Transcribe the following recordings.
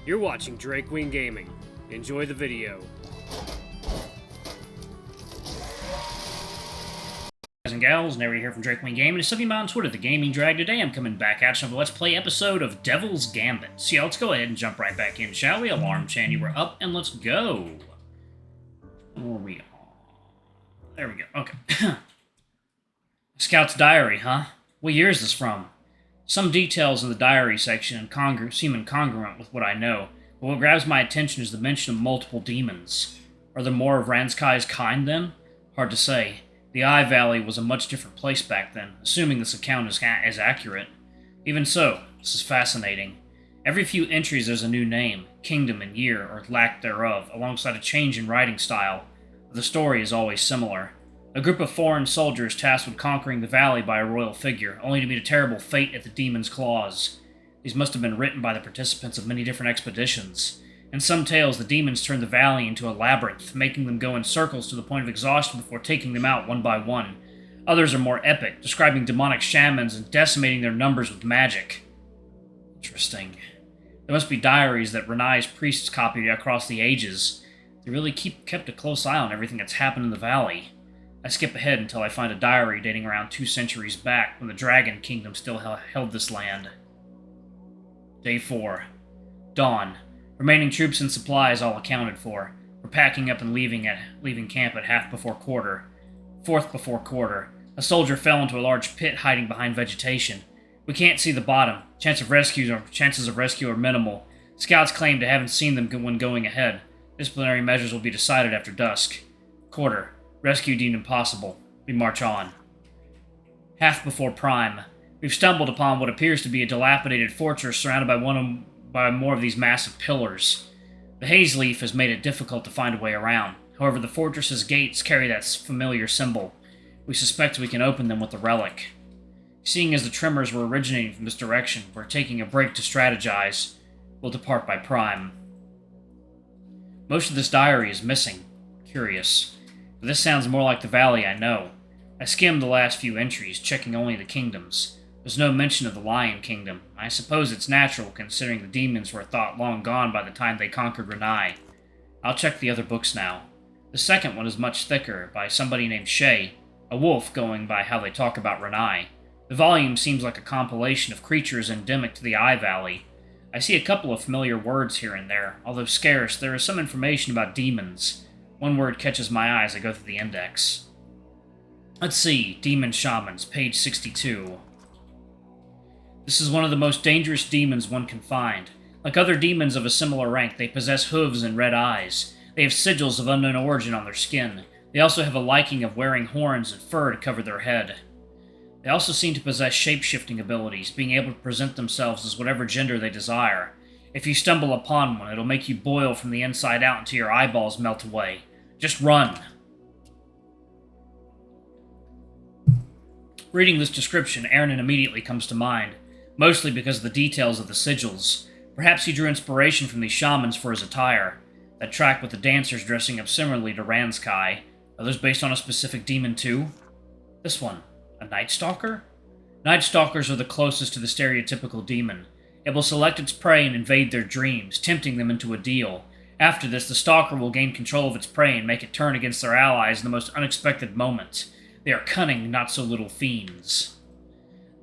You're watching Drake Wing Gaming. Enjoy the video. Guys and gals, Nary here from Drake Wing Gaming. It's something about on Twitter, the Gaming Drag. Today I'm coming back at you with a Let's Play episode of Devil's Gambit. So yeah, let's go ahead and jump right back in, shall we? Alarm Chan, you were up, and let's go. Where we are. There we go, okay. Scout's diary, huh? What year is this from? Some details in the diary section seem incongruent with what I know, but what grabs my attention is the mention of multiple demons. Are there more of Ranskai's kind, then? Hard to say. The Eye Valley was a much different place back then, assuming this account is accurate. Even so, this is fascinating. Every few entries there's a new name, kingdom and year, or lack thereof, alongside a change in writing style. The story is always similar. A group of foreign soldiers tasked with conquering the valley by a royal figure, only to meet a terrible fate at the demon's claws. These must have been written by the participants of many different expeditions. In some tales, the demons turned the valley into a labyrinth, making them go in circles to the point of exhaustion before taking them out one by one. Others are more epic, describing demonic shamans and decimating their numbers with magic. Interesting. There must be diaries that Renai's priests copied across the ages. They really kept a close eye on everything that's happened in the valley. I skip ahead until I find a diary dating around 2 centuries back, when the Dragon Kingdom still held this land. Day 4. Dawn. Remaining troops and supplies all accounted for. We're packing up and leaving camp at half before quarter. Fourth before quarter. A soldier fell into a large pit hiding behind vegetation. We can't see the bottom. Chances of rescue are minimal. Scouts claim to haven't seen them when going ahead. Disciplinary measures will be decided after dusk. Quarter. Rescue deemed impossible. We march on. Half before prime. We've stumbled upon what appears to be a dilapidated fortress surrounded by more of these massive pillars. The haze leaf has made it difficult to find a way around. However, the fortress's gates carry that familiar symbol. We suspect we can open them with the relic. Seeing as the tremors were originating from this direction, we're taking a break to strategize. We'll depart by prime. Most of this diary is missing. Curious. But this sounds more like the valley I know. I skimmed the last few entries, checking only the kingdoms. There's no mention of the Lion Kingdom. I suppose it's natural, considering the demons were thought long gone by the time they conquered Renai. I'll check the other books now. The second one is much thicker, by somebody named Shay, a wolf going by how they talk about Renai. The volume seems like a compilation of creatures endemic to the Eye Valley. I see a couple of familiar words here and there. Although scarce, there is some information about demons. One word catches my eye as I go through the index. Let's see, Demon Shamans, page 62. This is one of the most dangerous demons one can find. Like other demons of a similar rank, they possess hooves and red eyes. They have sigils of unknown origin on their skin. They also have a liking of wearing horns and fur to cover their head. They also seem to possess shape-shifting abilities, being able to present themselves as whatever gender they desire. If you stumble upon one, it'll make you boil from the inside out until your eyeballs melt away. Just run. Reading this description, Aaron immediately comes to mind, mostly because of the details of the sigils. Perhaps he drew inspiration from these shamans for his attire. That track with the dancers dressing up similarly to Ranskai. Are those based on a specific demon too? This one. A Night Stalker? Night Stalkers are the closest to the stereotypical demon. It will select its prey and invade their dreams, tempting them into a deal. After this, the stalker will gain control of its prey and make it turn against their allies in the most unexpected moments. They are cunning, not-so-little fiends.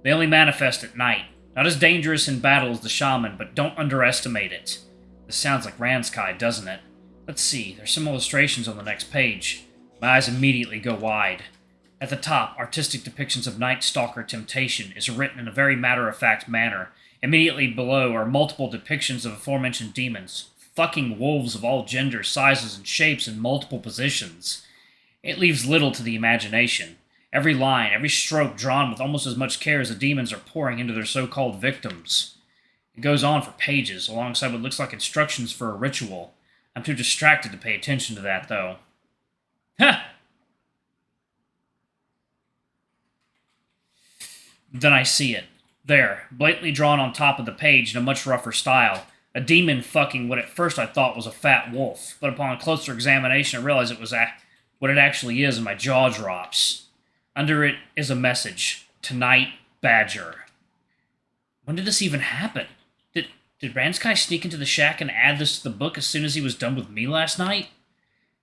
They only manifest at night. Not as dangerous in battle as the shaman, but don't underestimate it. This sounds like Ranskai, doesn't it? Let's see, there's some illustrations on the next page. My eyes immediately go wide. At the top, artistic depictions of Night Stalker temptation is written in a very matter-of-fact manner. Immediately below are multiple depictions of aforementioned demons. Fucking wolves of all genders, sizes, and shapes in multiple positions. It leaves little to the imagination. Every line, every stroke drawn with almost as much care as the demons are pouring into their so-called victims. It goes on for pages, alongside what looks like instructions for a ritual. I'm too distracted to pay attention to that, though. Ha! Then I see it. There, blatantly drawn on top of the page in a much rougher style. A demon fucking what at first I thought was a fat wolf, but upon closer examination I realized it was what it actually is, and my jaw drops. Under it is a message. Tonight, Badger. When did this even happen? Did Ranskai sneak into the shack and add this to the book as soon as he was done with me last night?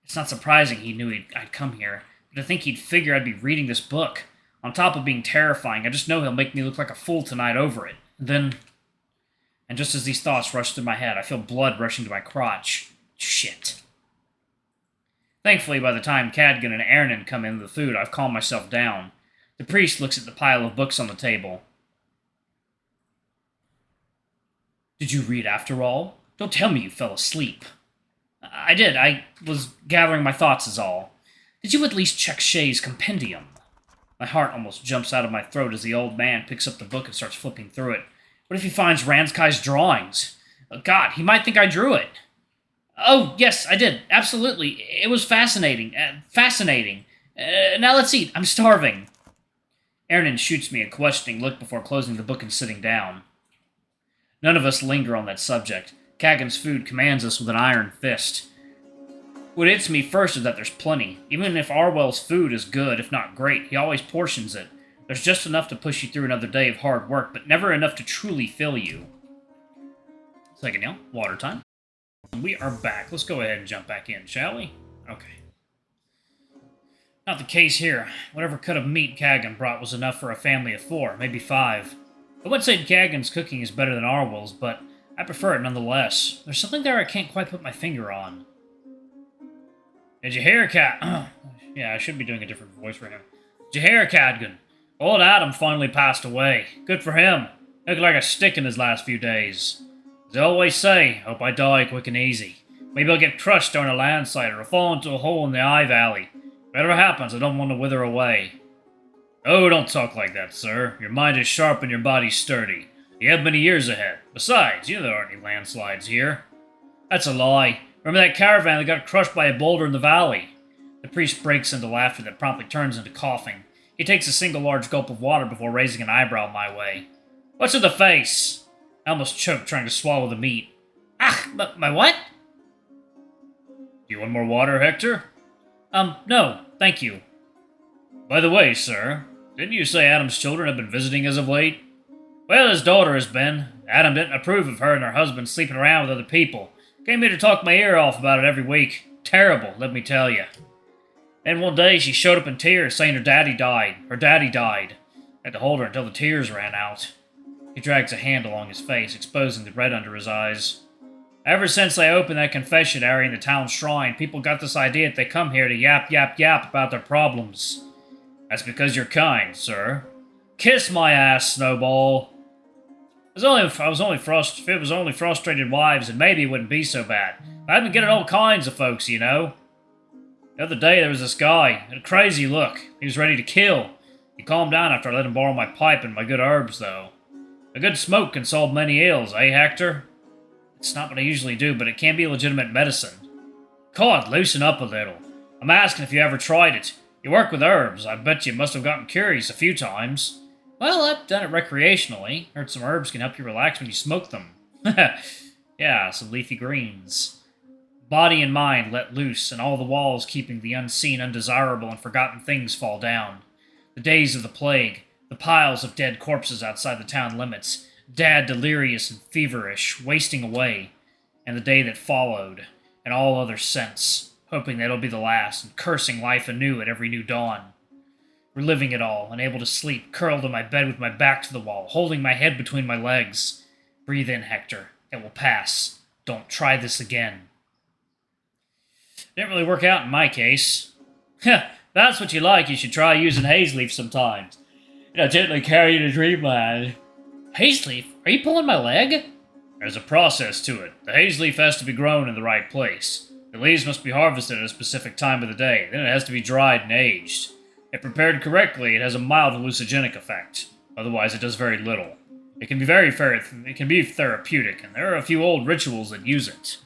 It's not surprising he knew I'd come here, but I think he'd figure I'd be reading this book. On top of being terrifying, I just know he'll make me look like a fool tonight over it. And just as these thoughts rush through my head, I feel blood rushing to my crotch. Shit. Thankfully, by the time Cadgan and Ernan come in with the food, I've calmed myself down. The priest looks at the pile of books on the table. Did you read after all? Don't tell me you fell asleep. I did. I was gathering my thoughts is all. Did you at least check Shay's compendium? My heart almost jumps out of my throat as the old man picks up the book and starts flipping through it. What if he finds Ranskai's drawings? Oh, God, he might think I drew it. Oh, yes, I did. Absolutely. It was fascinating. Fascinating. Now let's eat. I'm starving. Ernan shoots me a questioning look before closing the book and sitting down. None of us linger on that subject. Kagan's food commands us with an iron fist. What hits me first is that there's plenty. Even if Arwell's food is good, if not great, he always portions it. There's just enough to push you through another day of hard work, but never enough to truly fill you. Second nail, water time. We are back. Let's go ahead and jump back in, shall we? Okay. Not the case here. Whatever cut of meat Kagan brought was enough for a family of 4, maybe 5. I wouldn't say Kagan's cooking is better than Arwell's, but I prefer it nonetheless. There's something there I can't quite put my finger on. Did you hear, Yeah, I should be doing a different voice for him. Did you hear, Cadgan? Old Adam finally passed away. Good for him. Looked like a stick in his last few days. As I always say, hope I die quick and easy. Maybe I'll get crushed during a landslide or fall into a hole in the Eye Valley. Whatever happens, I don't want to wither away. Oh, don't talk like that, sir. Your mind is sharp and your body sturdy. You have many years ahead. Besides, you know there aren't any landslides here. That's a lie. Remember that caravan that got crushed by a boulder in the valley? The priest breaks into laughter that promptly turns into coughing. He takes a single large gulp of water before raising an eyebrow my way. What's in the face? I almost choked trying to swallow the meat. Ah, my what? Do you want more water, Hector? No, thank you. By the way, sir, didn't you say Adam's children have been visiting as of late? Well, his daughter has been. Adam didn't approve of her and her husband sleeping around with other people. Came here to talk my ear off about it every week. Terrible, let me tell you. Then one day she showed up in tears saying her daddy died. I had to hold her until the tears ran out. He drags a hand along his face, exposing the red under his eyes. Ever since they opened that confession area in the town shrine, people got this idea that they come here to yap about their problems. That's because you're kind, sir. Kiss my ass, Snowball. If it was only frustrated wives, then maybe it wouldn't be so bad. I've been getting all kinds of folks, you know. The other day there was this guy, had a crazy look. He was ready to kill. He calmed down after I let him borrow my pipe and my good herbs, though. A good smoke can solve many ills, eh, Hector? It's not what I usually do, but it can be legitimate medicine. God, loosen up a little. I'm asking if you ever tried it. You work with herbs. I bet you must have gotten curious a few times. Well, I've done it recreationally. Heard some herbs can help you relax when you smoke them. Yeah, some leafy greens. Body and mind let loose, and all the walls keeping the unseen, undesirable, and forgotten things fall down. The days of the plague, the piles of dead corpses outside the town limits, Dad delirious and feverish, wasting away, and the day that followed, and all other sense, hoping that it'll be the last, and cursing life anew at every new dawn. Reliving it all, unable to sleep, curled in my bed with my back to the wall, holding my head between my legs. Breathe in, Hector. It will pass. Don't try this again. Didn't really work out in my case. That's what you like. You should try using haze leaf sometimes. Gently carry you to dreamland. Haze leaf? Are you pulling my leg? There's a process to it. The haze leaf has to be grown in the right place. The leaves must be harvested at a specific time of the day. Then it has to be dried and aged. If prepared correctly, it has a mild hallucinogenic effect. Otherwise, it does very little. It can be therapeutic, and there are a few old rituals that use it.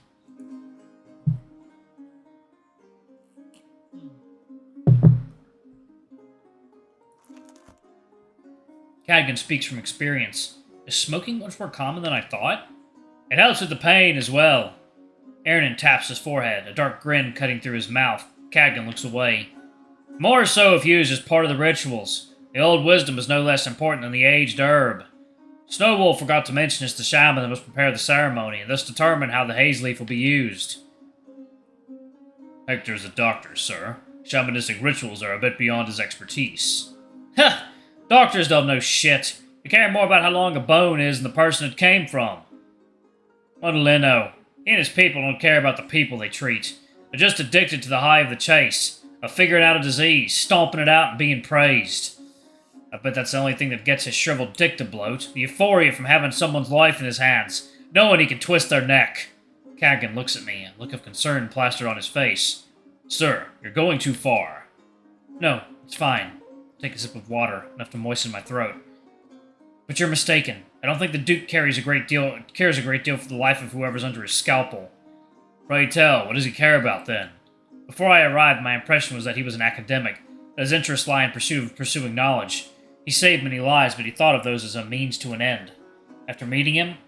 Cadgan speaks from experience. Is smoking much more common than I thought? It helps with the pain as well. Ernan taps his forehead, a dark grin cutting through his mouth. Cadgan looks away. More so if used as part of the rituals. The old wisdom is no less important than the aged herb. Snowwolf forgot to mention it's the shaman that must prepare the ceremony, and thus determine how the haze leaf will be used. Hector is a doctor, sir. Shamanistic rituals are a bit beyond his expertise. Huh! Doctors don't know shit. They care more about how long a bone is than the person it came from. What do they know? He and his people don't care about the people they treat. They're just addicted to the high of the chase, of figuring out a disease, stomping it out, and being praised. I bet that's the only thing that gets his shriveled dick to bloat. The euphoria from having someone's life in his hands, knowing he can twist their neck. Kagan looks at me, a look of concern plastered on his face. Sir, you're going too far. No, it's fine. Take a sip of water, enough to moisten my throat. But you're mistaken. I don't think the Duke cares a great deal for the life of whoever's under his scalpel. Pray tell, what does he care about then? Before I arrived, my impression was that he was an academic, that his interests lie in pursuing knowledge. He saved many lives, but he thought of those as a means to an end. After meeting him,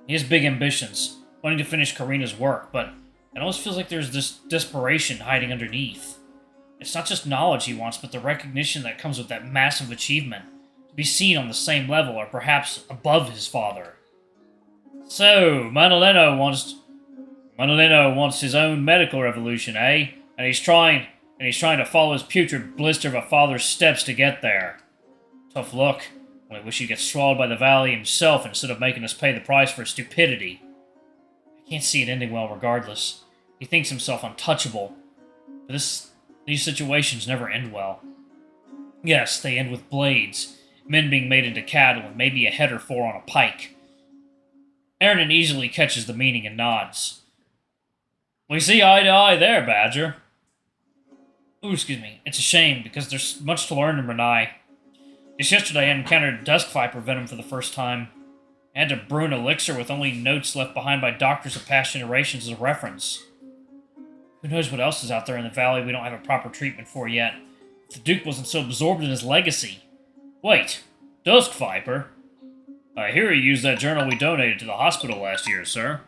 he has big ambitions, wanting to finish Karina's work, but it almost feels like there's this desperation hiding underneath. It's not just knowledge he wants, but the recognition that comes with that massive achievement. To be seen on the same level, or perhaps above his father. So, Manolino wants his own medical revolution, eh? And he's trying to follow his putrid blister of a father's steps to get there. Tough luck. I wish he'd get swallowed by the valley himself instead of making us pay the price for his stupidity. I can't see it ending well regardless. He thinks himself untouchable. But these situations never end well. Yes, they end with blades, men being made into cattle, and maybe a head or four on a pike. Aaron easily catches the meaning and nods. We see eye to eye there, Badger. Ooh, excuse me. It's a shame, because there's much to learn in Renai. Just yesterday I encountered Dusk Viper venom for the first time. I had to brew an elixir with only notes left behind by doctors of past generations as a reference. Who knows what else is out there in the valley we don't have a proper treatment for yet. If the Duke wasn't so absorbed in his legacy. Wait, Dusk Viper? I hear he used that journal we donated to the hospital last year, sir.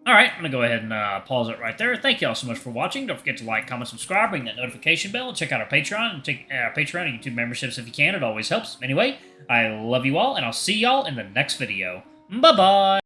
Alright, I'm going to go ahead and pause it right there. Thank you all so much for watching. Don't forget to like, comment, subscribe, ring that notification bell, check out our Patreon, and take Patreon and YouTube memberships if you can. It always helps. Anyway, I love you all, and I'll see y'all in the next video. Bye-bye!